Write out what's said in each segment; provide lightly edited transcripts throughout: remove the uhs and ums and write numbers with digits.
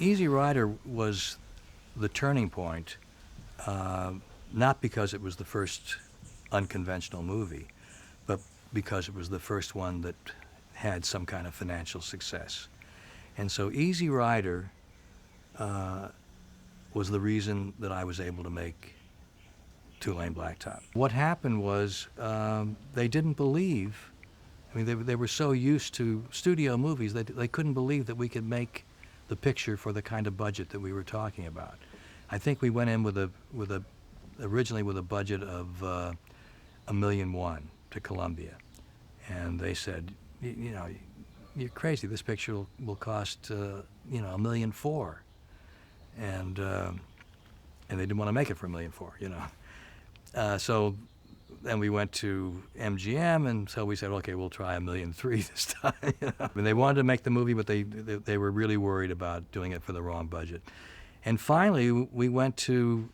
Easy Rider was the turning point, not because it was the first unconventional movie, but because it was the first one that had some kind of financial success. And so Easy Rider was the reason that I was able to make Two-Lane Blacktop. What happened was they didn't believe, I mean, they were so used to studio movies that they couldn't believe that we could make the picture for the kind of budget that we were talking about. I think we went in originally with a budget of $1.1 million to Columbia. And they said, you know, you're crazy. This picture will cost, $1.4 million. And they didn't want to make it for $1.4 million, So then we went to MGM, and so we said, okay, we'll try $1.3 million this time. I mean, they wanted to make the movie, but they were really worried about doing it for the wrong budget. And finally, we went to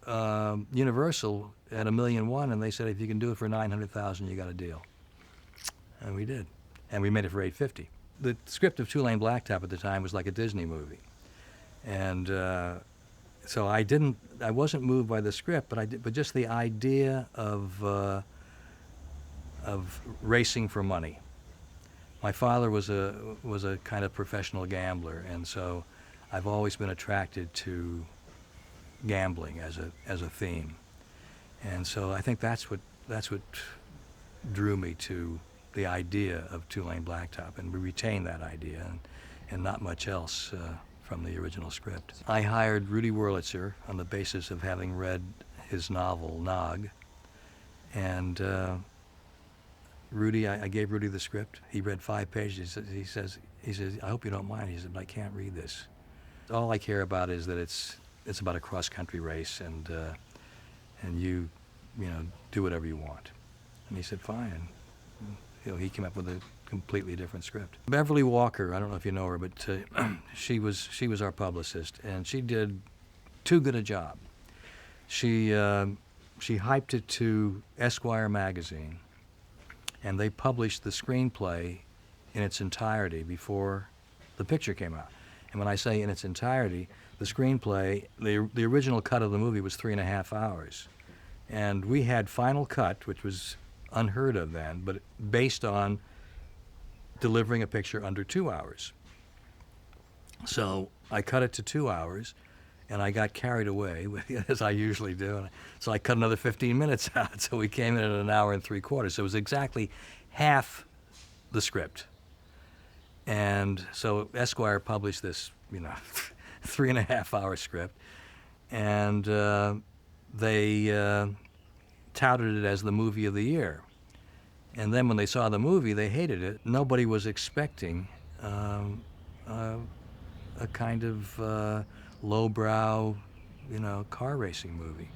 Universal at $1.1 million, and they said, if you can do it for $900,000, you got a deal. And we did. And we made it for $850. The script of Two-Lane Blacktop at the time was like a Disney movie. And so I wasn't moved by the script, but just the idea of racing for money. My father was a kind of professional gambler, and so I've always been attracted to gambling as a theme. And so I think that's what drew me to the idea of Two-Lane Blacktop, and we retained that idea and not much else from the original script. I hired Rudy Wurlitzer on the basis of having read his novel, Nog. And I gave Rudy the script. He read 5 pages. He says, I hope you don't mind. He said, but I can't read this. All I care about is that it's about a cross-country race, and you do whatever you want. And he said, fine. And, he came up with a completely different script. Beverly Walker, I don't know if you know her, but she was our publicist, and she did too good a job. She hyped it to Esquire magazine, and they published the screenplay in its entirety before the picture came out. And when I say in its entirety, the screenplay, the original cut of the movie was 3.5 hours. And we had Final Cut, which was unheard of then, but based on delivering a picture under 2 hours. So I cut it to 2 hours, and I got carried away, as I usually do. So I cut another 15 minutes out, so we came in at 1 hour and 3/4. So it was exactly half the script. And so Esquire published this, 3.5 hour script, and they touted it as the movie of the year. And then when they saw the movie, they hated it. Nobody was expecting a kind of lowbrow, car racing movie.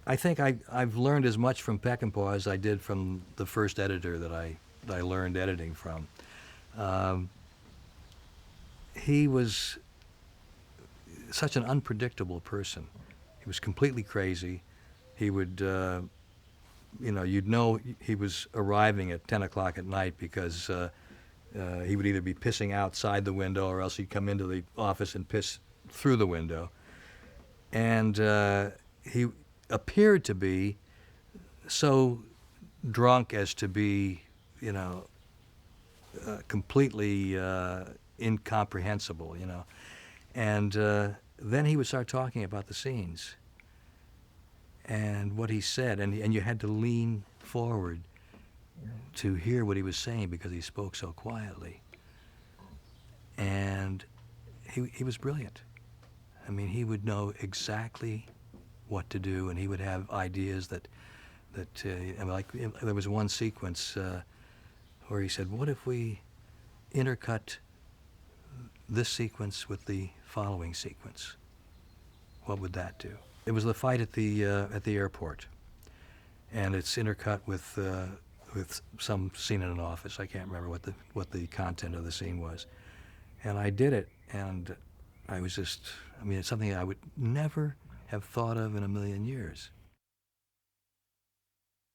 I think I've learned as much from Peckinpah as I did from the first editor that I learned editing from. He was such an unpredictable person. He was completely crazy. He would, you'd know he was arriving at 10 o'clock at night because he would either be pissing outside the window or else he'd come into the office and piss through the window. And he appeared to be so drunk as to be, completely incomprehensible, And then he would start talking about the scenes and what he said, and you had to lean forward to hear what he was saying because he spoke so quietly. And he was brilliant. I mean, he would know exactly what to do, and he would have ideas that there was one sequence where he said, what if we intercut this sequence with the following sequence? What would that do? It was the fight at the airport, and it's intercut with some scene in an office. I can't remember what the content of the scene was, and I did it, and I was just, it's something I would never have thought of in a million years.